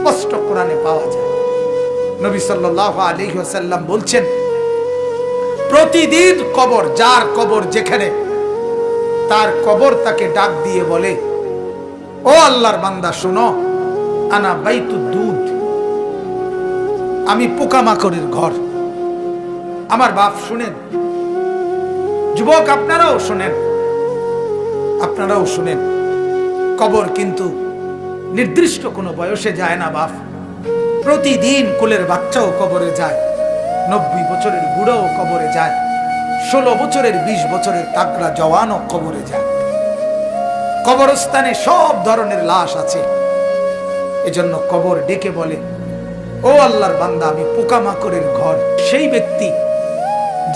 স্পষ্ট কোরআনে পাওয়া যায়। নবী সাল্লাল্লাহু আলাইহি ওয়াসাল্লাম বলছেন, প্রতিদিন কবর, যার কবর যেখানে, তার কবর তাকে ডাক দিয়ে বলে, ও আল্লাহর বান্দা শোনো, আনা বাইতুদ দুদ, আমি পোকামাকড়ের ঘর। আমার বাপ শুনেন, যুবক আপনারাও শুনেন, আপনারাও শুনেন, কবর কিন্তু নির্দিষ্ট কোনো বয়সে যায় না বাপ। প্রতিদিন কোলের বাচ্চাও কবরে যায়, 90 বছরের বুড়োও কবরে যায়, 16 বছরের 20 বছরের তাকড়া জওয়ানও কবরে যায়। কবরস্থানে সব ধরনের লাশ আছে। এজন্য কবর ডেকে বলে, ও আল্লাহর বান্দা, আমি পোকামাকড়ের ঘর। সেই ব্যক্তি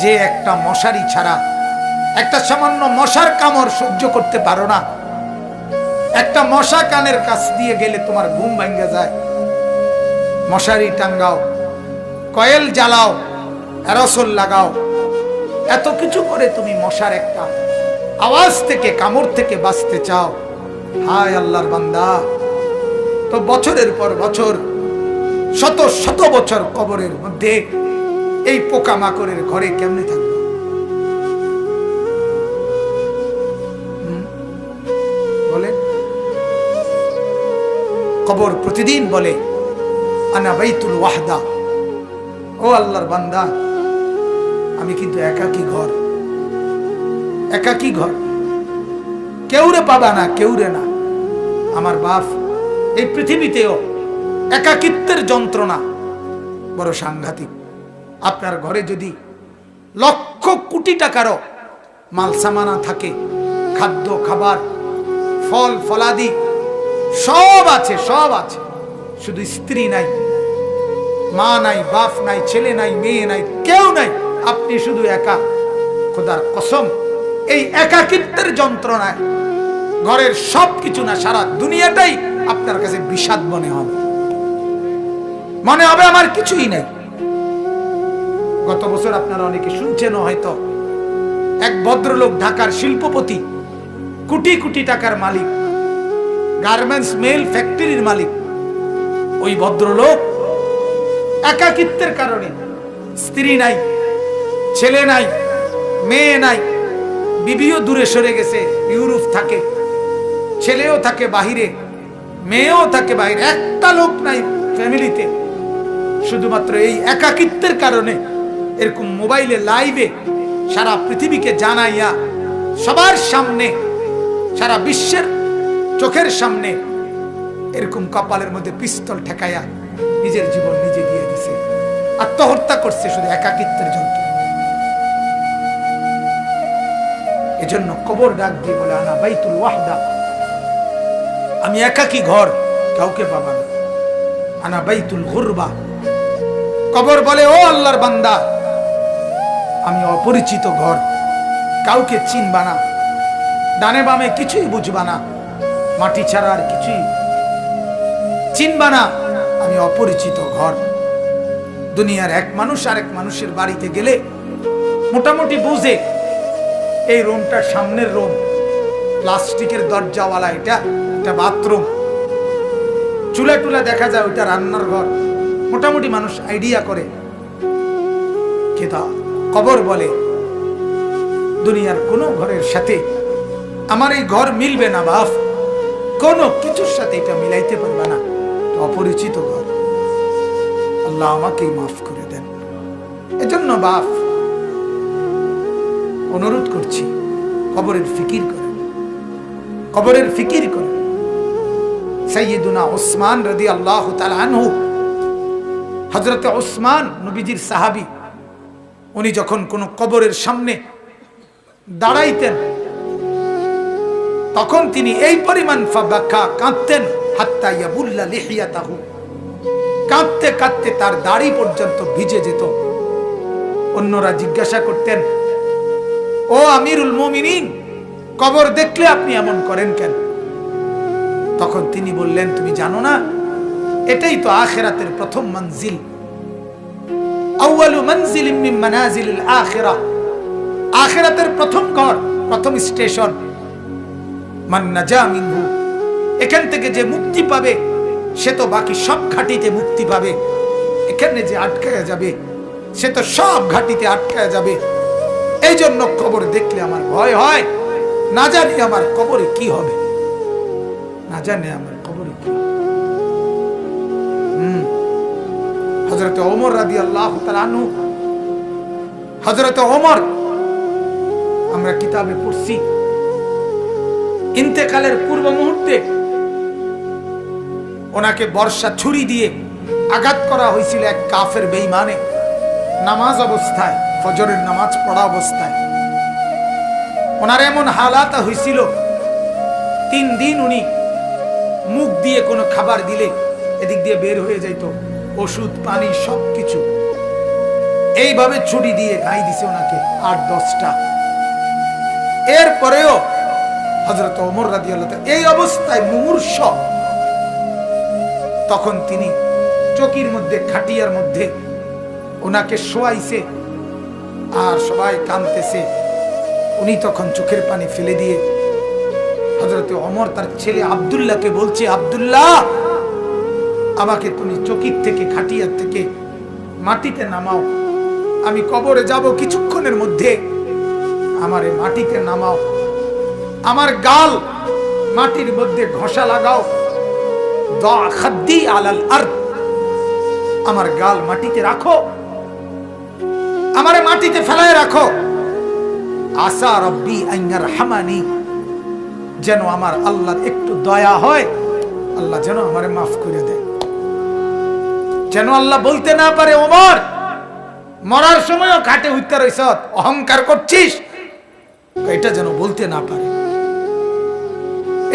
যে একটা মশারি ছাড়া, একটা সামান্য মশার কামড় সহ্য করতে পারো না, একটা মশা কানের কাছ দিয়ে গেলে তোমার ঘুম ভাঙা যায়, মশারি টাঙ্গাও, কয়েল জ্বালাও, অ্যারোসল লাগাও, এত কিছু করে তুমি মশার একটা আওয়াজ থেকে, কামড় থেকে বাঁচতে চাও। হায় আল্লাহর বান্দা, তো বছরের পর বছর, শত শত বছর কবরের মধ্যে এই পোকামাকড়ের ঘরে কেমনে থাকবে? বলে কবর প্রতিদিন বলে, আনা বাইতুল ওয়াহদা, ও আল্লাহর বান্দা, আমি কিন্তু একাকী ঘর, একাকী ঘর, কেউরে পাবা না, কেউরে না। আমার বাপ, এই পৃথিবীতেও একাকিত্বের যন্ত্রণা বড় সাংঘাতিক। আপনার ঘরে যদি লক্ষ কোটি টাকারও মাল সামানা থাকে, খাদ্য খাবার, ফল ফলাদি সব আছে, সব আছে, শুধু স্ত্রী নাই, মা নাই, বাপ নাই, ছেলে নাই, মেয়ে নাই, কেউ নাই, আপনি শুধু একা, খোদার কসম এই একাকিত্বের যন্ত্রণায় ঘরের সব কিছু না, সারা দুনিয়াটাই আপনার কাছে বিষাদ মনে হবে, মনে হবে আমার কিছুই নাই। গত বছর আপনারা অনেকে শুনছেন হয়তো, এক ভদ্রলোক, ঢাকার শিল্পপতি, কোটি কোটি টাকার মালিক, গার্মেন্টস মেল ফ্যাক্টরির মালিক, ওই ভদ্রলোক একাকিত্বের কারণে, স্ত্রী নাই, ছেলে নাই, মেয়ে নাই, বিবিও দূরে সরে গেছে, ইউরোপ থাকে, ছেলেও থাকে বাহিরে, মেয়েও থাকে বাহিরে, একটা লোক নাই ফ্যামিলিতে। শুধুমাত্র এই একাকিত্বের কারণে এরকম মোবাইলে লাইভে সারা পৃথিবীকে জানাইয়া, সবার সামনে, সারা বিশ্বের চোখের সামনে এরকম কপালের মধ্যে পিস্তল ঠেকাইয়া নিজের জীবন নিজে দিয়ে দিছে, আত্মহত্যা করছে শুধু একাকিত্বের জন্য। এজন্য কবর ডাক দিয়ে বলে, আনা বাইতুল ওয়াহদা, আমি একাকী ঘর, কাউকে পাবা না। আনা বাইতুল গুরবা, কবর বলে, ও আল্লাহর বান্দা, আমি অপরিচিত ঘর, কাউকে চিনবা না, ডানে বামে কিছুই বুঝবা না, মাটি ছাড়া আর কিছুই চিনবা না, আমি অপরিচিত ঘর। দুনিয়ার এক মানুষ আরেক মানুষের বাড়িতে গেলে মোটামুটি বুঝে, এই রুমটার সামনের রুম, প্লাস্টিকের দরজাওয়ালা, এটা বাথরুম, চুলা টুলা দেখা যায়, ওইটা রান্নার ঘর, মোটামুটি মানুষ আইডিয়া করে। কিন্তু কবর বলে, দুনিয়ার কোনো ঘরের সাথে আমার এই ঘর মিলবে না বাপ, কোনো কিছুর সাথে এটা মিলাইতে পারবে না, অপরিচিত ঘর। আল্লাহ আমাকেই মাফ করে দেন। এজন্য বাপ, অনুরোধ করছি, কবরের ফিকির করেন, কবরের ফিকির করেন। সাইয়্যিদুনা উসমান রাদিয়াল্লাহু তাআলা আনহু, হযরতে উসমান নবীজির সাহাবী, উনি যখন কোন কবরের সামনে দাঁড়াইতেন, তখন তিনি এই পরিমাণ ফাবাকা, কাঁদতেন, হাত্তা ইয়াবুল্লা লিহিয়াতাহু, কাঁদতে কাঁদতে তার দাড়ি পর্যন্ত ভিজে যেত। অন্যরা জিজ্ঞাসা করতেন, ও আমিরুল মুমিনিন, কবর দেখলে আপনি এমন করেন কেন? তখন তিনি বললেন, তুমি জানো না, এটাই তো আখিরাতের প্রথম মঞ্জিল, আউয়ালু মানজিলিন মিন মানাজিলিল আখিরাহ, আখিরাতের প্রথম ঘর, প্রথম স্টেশন। মান নাজা মিনহু, এখান থেকে যে মুক্তি পাবে, সে তো বাকি সব ঘাটিতে মুক্তি পাবে, এখানে যে আটকায়া যাবে সে তো সব ঘাটিতে আটকায়া যাবে। এই জন্য কবর দেখলে আমার ভয় হয়, না জানি আমার কবরে কি হবে, না জানি আমার কবরে কি হবে। হযরত ওমর রাদিয়াল্লাহু তাআলা আনহু, হযরত ওমর আমরা কিতাবে পড়ছি, ইন্তেকালের পূর্ব মুহূর্তে ওনাকে বর্ষা ছুরি দিয়ে আঘাত করা হয়েছিল এক কাফের বেঈমানে, নামাজ অবস্থায়, ফজরের নামাজ পড়া অবস্থায়। ওনার এমন হালাত হয়েছিল 3 দিন উনি মুখ দিয়ে কোনো খাবার দিলে এদিক দিয়ে বের হয়ে যাইত, ওষুধ পানি সবকিছু। এইভাবে ছুরি দিয়ে গাই দিছে ওনাকে 8-10টা। এরপরেও হযরত ওমর রাদিয়াল্লাহু তাআলা এই অবস্থায় মুমূর্ষ, তখন তিনি চকির মধ্যে, খাটিয়ার মধ্যে ওনাকে শোয়াইছে আর সবাই কাঁদতেছে। উনি তখন চোখের পানি ফেলে দিয়ে হযরত ওমর তার ছেলে আব্দুল্লাহকে বলছে, আব্দুল্লাহ, আমাকে তুমি চকির থেকে, খাটিয়ার থেকে মাটিতে নামাও, আমি কবরে যাব কিছুক্ষণের মধ্যে, আমারে মাটিতে নামাও, আমার গাল মাটির মধ্যে ঘষা লাগাও, দা খাদ্দি আলাল আরদ, আমার গাল মাটিতে রাখো, আমারে মাটিতে ফেলায় রাখো, আসা রব্বি আন ইয়ারহামানি, যেন আমার আল্লাহর একটু দয়া হয়, আল্লাহ যেন আমারে মাফ করে দেয়, যেন আল্লাহ বলতে না পারে, ওমর মরার সময়ও ঘাটে উঠতে রইছ, অহংকার করছিস, এটা যেন বলতে না পারে।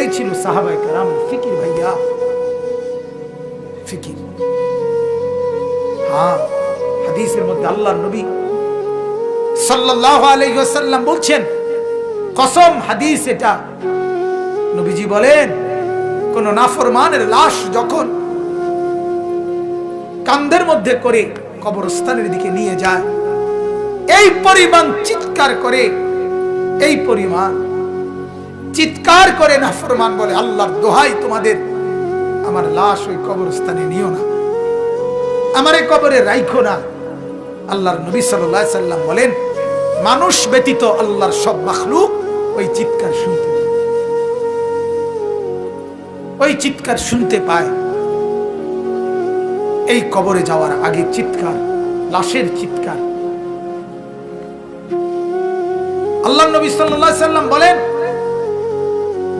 এই ছিল সাহাবায়ে কেরামের ফিকির। ভাইয়া, ফিকির। হ্যাঁ, হাদিসের মধ্যে আল্লাহর নবী সাল্লাল্লাহু আলাইহি ওয়াসাল্লাম বলছেন, কসম, হাদিস এটা, নবীজি বলেন, কোন নাফরমানের লাশ যখন কাঁধের মধ্যে করে কবরস্থানের দিকে নিয়ে যায়, এই পরিমাণ চিৎকার করে, এই পরিমাণ চিৎকার করে নাফরমান বলে, আল্লাহর দোহাই তোমাদের, আমার লাশ ওই কবরস্থানে নিও না, আমার এই কবরে রাইখো না। আল্লাহর নবী সাল্লাল্লাহু আলাইহি সাল্লাম বলেন, মানুষ ব্যতীত আল্লাহর সব মাখলুক ওই চিৎকার শুনতে, ওই চিৎকার শুনতে পায়। এই কবরে যাওয়ার আগে চিৎকার, লাশের চিৎকার। আল্লাহর নবী সাল্লাল্লাহু আলাইহি সাল্লাম বলেন,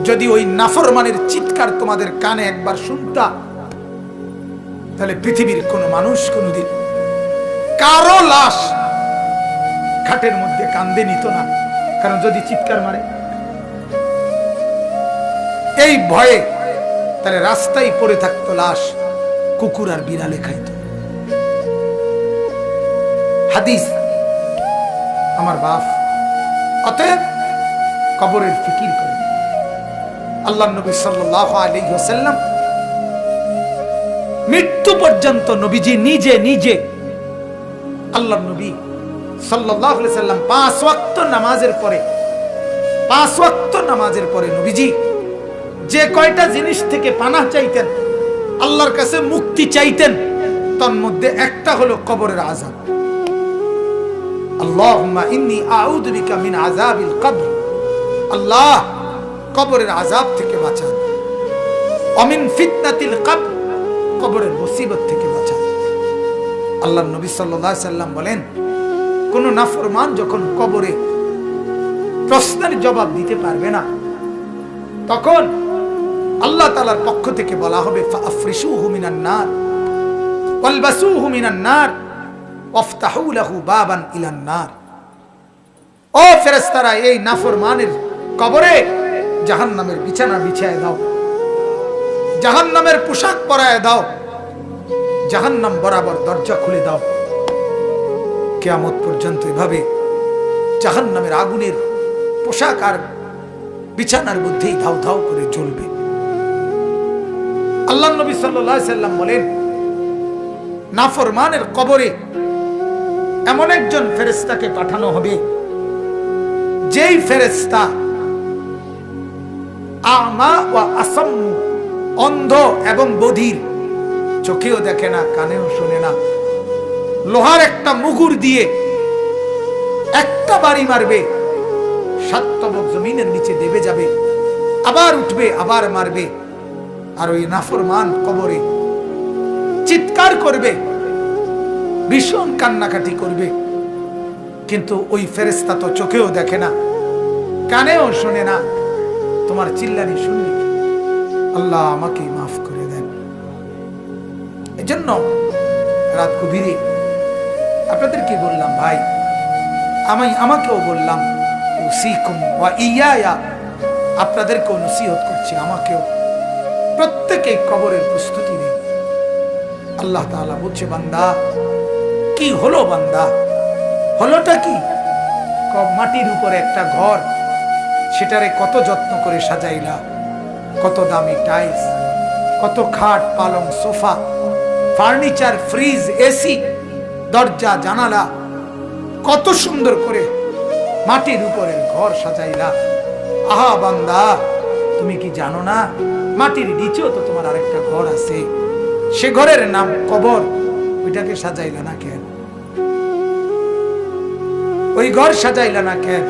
যদি ওই নাফরমানের চিৎকার তোমাদের কানে একবার শুনতা, তাহলে পৃথিবীর কোন মানুষ কোনদিন কারো লাশ খাটের মধ্যে কান্দে নিত না, কারণ যদি চিৎকার মারে এই ভয়ে, তাহলে রাস্তায় পড়ে থাকতো লাশ, কুকুর আর বিড়ালে খাইত। হাদিস আমার বাপ। অতএব কবরের ফিকির করে। আল্লাহর নবী সাল্লাল্লাহু আলাইহি ওয়াসাল্লাম মৃত্যু পর্যন্ত নবীজি নিজে নিজে, আল্লাহর নবী সাল্লাল্লাহু আলাইহি ওয়াসাল্লাম 5 ওয়াক্ত নামাজের পরে, 5 ওয়াক্ত নামাজের পরে নবীজি যে কয়টা জিনিস থেকে পানাহ চাইতেন, আল্লাহর কাছে মুক্তি চাইতেন, তার মধ্যে একটা হলো কবরের আযাব। আল্লাহুম্মা ইন্নী আউযু বিকা মিন আযাবিল কবর, আল্লাহ কবরের আযাব থেকে বাঁচান, ওয়া মিন ফিতনাতিল কবর, কবরের মুসিবত থেকে বাঁচান। আল্লাহর নবী সাল্লাল্লাহু আলাইহি সাল্লাম বলেন, কোন নাফরমান যখন কবরে প্রশ্নের জবাব দিতে পারবে না, তখন আল্লাহ তাআলার পক্ষ থেকে বলা হবে, ফাআফরিশুহু মিনান নার ওয়ালবাসুহু মিনান নার ওয়াফতাহু লাহু বাবান ইলান নার। ও ফেরেশতারা, এই নাফরমানের কবরে জাহান্নামের বিছানা বিছায় দাও, জাহান্নামের পোশাক পরায় দাও, জাহান্নাম বরাবর দরজা খুলে দাও। কিয়ামত পর্যন্ত এভাবে জাহান্নামের আগুনের পোশাক আর বিছানার মধ্যেই ধাউ ধাউ করে জ্বলবে। আল্লাহর নবী সাল্লাল্লাহু আলাইহি সাল্লাম বলেন, নাফরমানের কবরে এমন একজন ফেরেশতাকে পাঠানো হবে, যেই ফেরেশতা আমা ওয়া আসাম্মু, অন্ধ এবং বধির চোখেও দেখে না, কানেও শোনে না। লোহার একটা মুগুর দিয়ে একটা বাড়ি মারবে, 7 তবক জমিনের নিচে দেবে যাবে, আবার উঠবে, আবার মারবে। আর ওই নাফরমান কবরে চিৎকার করবে, ভীষণ কান্নাকাটি করবে। কিন্তু ওই ফেরেশতা তো চোখেও দেখে না, কানেও শোনে না, তোমার চিল্লানি শুনবে। আল্লাহ আমাকে মাফ করে দেন। এজন্য রাত গভীরে আপনাদেরকে বললাম, ভাই আমাকেও বললাম, উসিকুম ওয়া ইয়া, আপনাদেরকেও নসিহত করছি, আমাকেও প্রত্যেকে কবরের প্রস্তুতি নেই। আল্লাহ তাআলা বলছে, বান্দা কি হলো, বান্দা হলোটা কি? মাটির উপরে একটা ঘর, সেটারে কত যত্ন করে সাজাইলা, কত দামি টাইলস, কত খাট পালং সোফা, ফার্নিচার, ফ্রিজ, এসি, দরজা জানালা, কত সুন্দর করে মাটির উপরে ঘর সাজাইলা। আহা বান্দা, তুমি কি জানো না মাটির নিচেও তো তোমার আরেকটা ঘর আছে, সে ঘরের নাম কবর। ওইটাকে সাজাইলা না কেন? ওই ঘর সাজাইলা না কেন?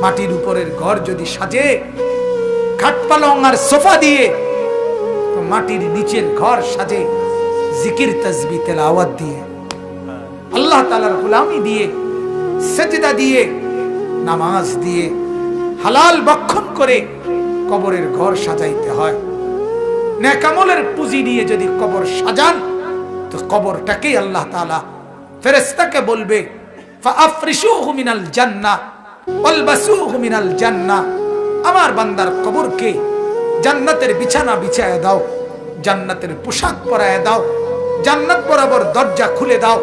মাটির উপরের ঘর যদি সাজে খাট পালং আর সোফা দিয়ে, তো মাটির নিচের ঘর সাজে জিকির তাসবিহ তেলাওয়াত দিয়ে, আল্লাহ তাআলার গোলামি দিয়ে, সেজদা দিয়ে, নামাজ দিয়ে, হালাল ভক্ষণ করে কবরের ঘর সাজাইতে হয়। নেক আমলের পুঁজি নিয়ে যদি কবর সাজান, তো কবরটাকে আল্লাহ তাআলা ফেরেশতাকে বলবে, ফাআফরিশুহু মিনাল জান্নাহ ওয়ালবাসুহু মিনাল জান্নাহ, আমার বান্দার কবরকে জান্নাতের বিছানা বিছায় দাও, জান্নাতের পোশাক পরায় দাও, জান্নাত বরাবর দরজা খুলে দাও,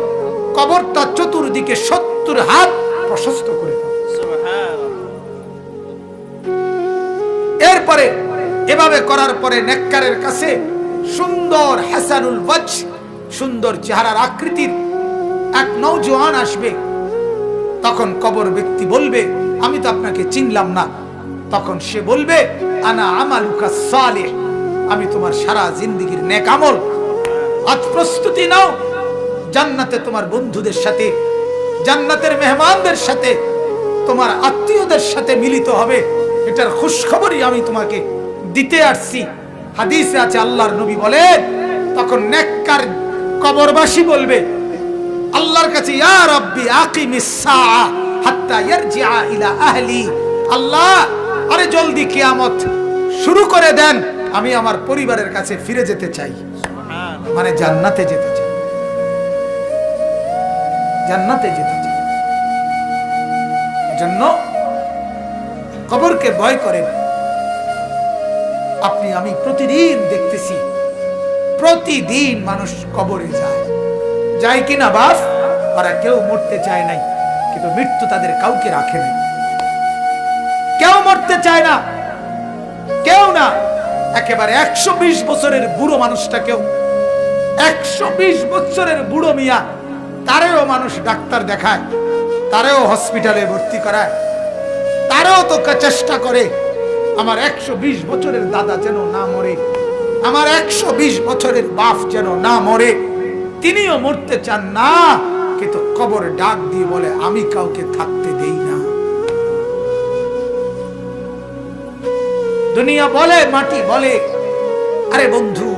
কবরটা চতুর্দিকে 70 হাত প্রশস্ত করে দাও। এরপরে এভাবে করার পরে নেককারের কাছে সুন্দর হাসানুল ওয়াজ, সুন্দর চেহারার আকৃতির এক নওজোয়ান আসবে। তখন কবর ব্যক্তি বলবে, আমি তো আপনাকে চিনলাম না। তখন সে বলবে, আনা আমালুকা সালিহ, আমি তোমার সারা জিন্দেগীর নেক আমল। আজ প্রস্তুতি নাও, জান্নাতে তোমার বন্ধুদের সাথে, জান্নাতের মেহমানদের সাথে, তোমার আত্মীয়দের সাথে মিলিত হবে। এটার খুশখবরই আমি তোমাকে দিতে আসছি। হাদিসে আছে, আল্লাহর নবী বলেন, তখন নেককার কবরবাসী বলবে আল্লাহর কাছে, ইয়া রাব্বি আকিমিস সাআ হাত্তা ইয়ারজিআ ইলা আহলি, আল্লাহ আরে জলদি কিয়ামত শুরু করে দেন, আমি আমার পরিবারের কাছে ফিরে যেতে চাই। মানে জান্নাতে যেতে চাই, জান্নাতে যেতে চাই। এজন্য কবরকে ভয় করেন। আপনি আমি প্রতিদিন দেখতেছি, প্রতিদিন মানুষ কবরে যায় কিনা বাস? ওরা কেউ মরতে চায় নাই, কিন্তু মৃত্যু তাদের কাউকে রাখে না। কেউ মরতে চায় না, কেউ না। একেবারে 120 বছরের বুড়ো মানুষটাকেও, 120 বছরের বুড়ো মিয়া, তারেও মানুষ ডাক্তার দেখায়, তারেও হসপিটালে ভর্তি করায়, তারেও তো চেষ্টা করে আমার 120 বছরের দাদা যেন না মরে, আমার 120 বছরের বাপ যেন না মরে। তিনিও মরতে চান না, কিন্তু কবর ডাক দিয়ে বলে, আমি কাউকে থাকতে দেই না। দুনিয়া বলে, মাটি বলে, আরে বন্ধু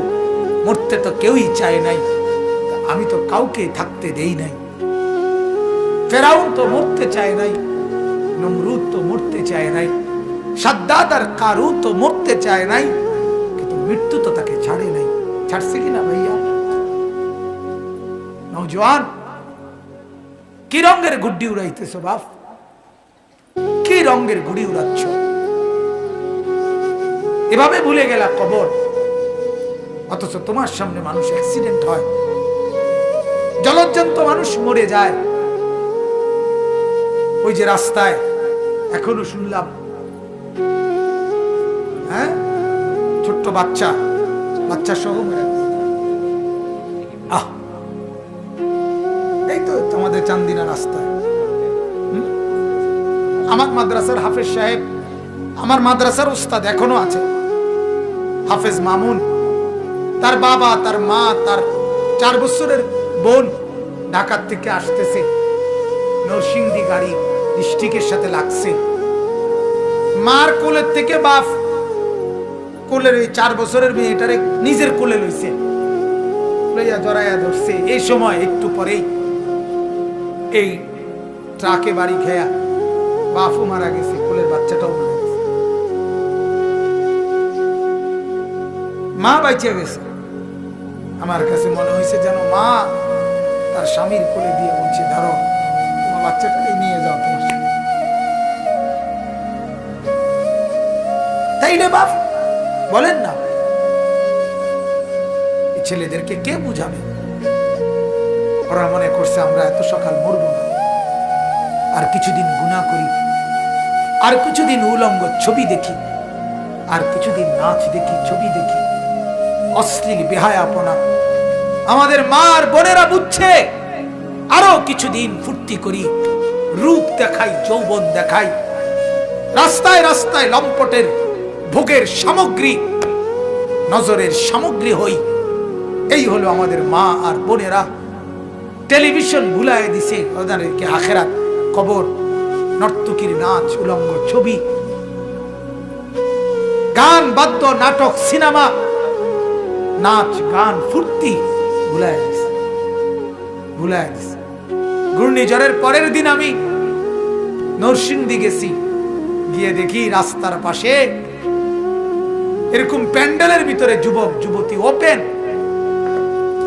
মরতে তো কেউই চায় নাই, আমি তো কাউকে থাকতে দেই নাই। ফেরাউন তো মরতে চায় নাই, নমরুদ তো মরতে চায় নাই, সাদ্দাত আর কারুন তো মরতে চায় নাই, কিন্তু মৃত্যু তো তাকে ছাড়ে নাই। ছাড়ছে কিনা ভাইয়া? নওজোয়ান, কি রঙের গুড্ডি উড়াইতেছ বাপ? কি রঙের গুড়ি উড়াচ্ছ? এভাবে ভুলে গেলা কবর। অথচ তোমার সামনে মানুষ অ্যাক্সিডেন্ট হয়, জলজ্জন্ত মানুষ মরে যায়। ওই যে রাস্তায় এখনো শুনলাম, হ্যাঁ, ছোট্ট বাচ্চা সহ এই তো তোমাদের চান্দিনা রাস্তায়। আমার মাদ্রাসার হাফেজ সাহেব, আমার মাদ্রাসার উস্তাদ এখনো আছে, হাফেজ মামুন, তার বাবা, তার মা, তার 4 বছরের বোন ঢাকা থেকে আসতেছে, নরসিংদী গাড়ি ডিস্ট্রিক্টের সাথে লাগছে। মার কোলের থেকে বাপ কোলের ওই 4 বছরের মেয়েটারে নিজের কোলে লইছে, লইয়া জড়াইয়া ধরছে। এই সময় একটু পরেই এই ট্রাকে বাড়ি খেয়া বাপও মারা গেছে, কোলের বাচ্চাটাও মারা গেছে, মা বাইচে গেছে। আমার কাছে মনে হয়েছে যেন মা তার স্বামীর কোলে দিয়ে বলছে, ধরো তোমার বাচ্চাটাকে নিয়ে যাও তোমার সাথে। তাই রে বাপ, বলেন না, ছেলেদেরকে কে বুঝাবে? ওরা মনে করছে আমরা এত সকাল মরবো না, আর কিছুদিন গুনাহ করি, আর কিছুদিন উলঙ্গ ছবি দেখি, আর কিছুদিন নাচ দেখি, ছবি দেখি, অশ্লীল বেহায়াপনা। আমাদের মা আর বোনেরা বুঝছে আরো কিছুদিন ফুর্তি করি, রূপ দেখাই, যৌবন দেখাই, রাস্তায় রাস্তায় লম্পটের ভোগের সামগ্রী, নজরের সামগ্রী হই। এই হলো আমাদের মা আর বোনেরা। টেলিভিশন ভুলায় দিছে ওদেরকে আখেরাত, কবর, নর্তকীর নাচ, উলঙ্গ ছবি, গান, বাদ্য, নাটক, সিনেমা, নাচ, গান, ফুর্তি ভুলায় দিছে, ভুলায় দিছে। ঘূর্ণিঝড়ের পরের দিন আমি নরসিংদী গেছি, গিয়ে দেখি রাস্তার পাশে এরকম প্যান্ডেলের ভিতরে যুবক যুবতী ওপেন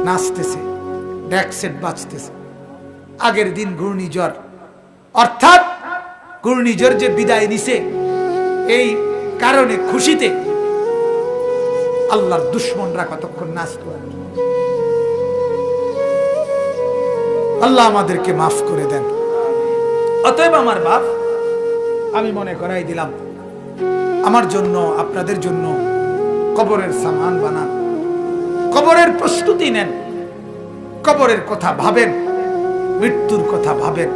নাচতেছে, ডেক সেট বাজতেছে। আগের দিন ঘূর্ণিঝড়, অর্থাৎ ঘূর্ণিঝড় যে বিদায় নিছে, এই কারণে খুশিতে আল্লাহর দুশ্মনরা কতক্ষণ নাচত। আল্লাহ আমাদেরকে মাফ করে দেন। অতএব আমার বাপ, আমি মনে করাই দিলাম, আমার জন্য, আপনাদের জন্য কবরের সামান বানান, কবরের প্রস্তুতি নেন, কবরের কথা ভাবেন, মৃত্যুর কথা ভাবেন।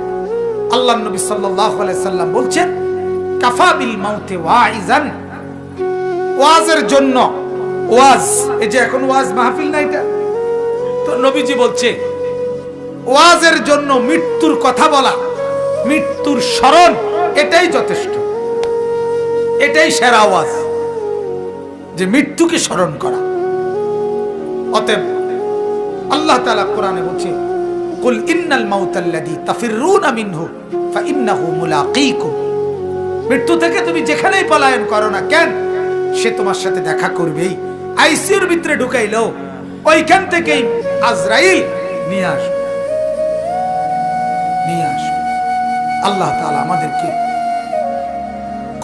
আল্লাহ নবী সাল্লাল্লাহু আলাইহি সাল্লাম বলছেন, কাফা বিল মাউতে ওয়াইজান, ওয়াজের জন্য, ওয়াজ, এই যে এখন ওয়াজ মাহফিল না, এটা তো নবীজি বলছে ওয়াজের জন্য মৃত্যুর কথা বলা, মৃত্যুর স্মরণ, এটাই যথেষ্ট, এটাই সেরা ওয়াজ, যে মৃত্যুকে স্মরণ করা। অতএব আল্লাহ তাআলা কোরআনে বলছে, কুল ইন্নাল মাউতাল্লাযী তাফিররুনা মিনহু ফাইন্নাহু মুলাকীকুম, মৃত্যু থেকে তুমি যেখানেই পলায়ন করো না কেন, সে তোমার সাথে দেখা করবেই। আইসিইউর ভিতরে ঢুকাইলো, ওইখান থেকেই আজরাইল নিয়ে আসবে, নিয়ে আসবে। আল্লাহ তাআলা আমাদেরকে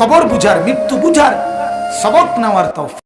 কবর বুঝার, মৃত্যু বুঝার সবক নেওয়ার তৌফিক